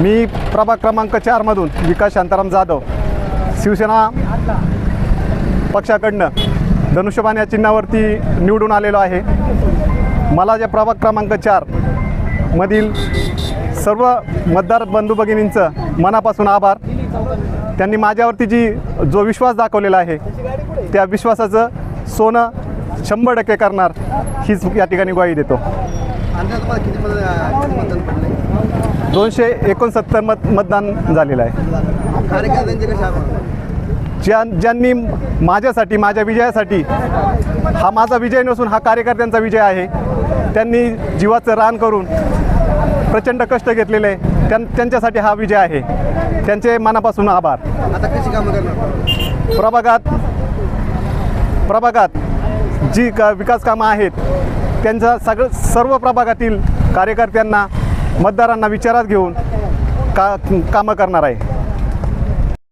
मी प्रभाग क्रमांक 4 मधून विकास शांताराम जाधव शिवसेना पक्षाकडनं धनुष्यबाण या चिन्हावरती निवडून आलेलो आहे। मला जे प्रभाग क्रमांक 4 मधील सर्व मतदार बंधू भगिनींचं मनापासून आभार। त्यांनी माझ्यावरती जो विश्वास दाखवलेला आहे त्या विश्वासाचं सोनं 100% करणार हीच या ठिकाणी ग्वाही देतो। 269 मतदान झालेलं आहे। ज्यांनी माझ्यासाठी, माझ्या विजयासाठी, हा माझा विजय नसून हा कार्यकर्त्यांचा विजय आहे, त्यांनी जीवाचं रान करून प्रचंड कष्ट घेतलेले आहे, त्यांच्यासाठी हा विजय आहे। त्यांचे मनापासून आभार। आता कशी कामं करणार? प्रभागात जी विकास कामं आहेत त्यांचा सर्व प्रभागातील कार्यकर्त्यांना, मतदारांना विचारात घेऊन कामं करणार आहे।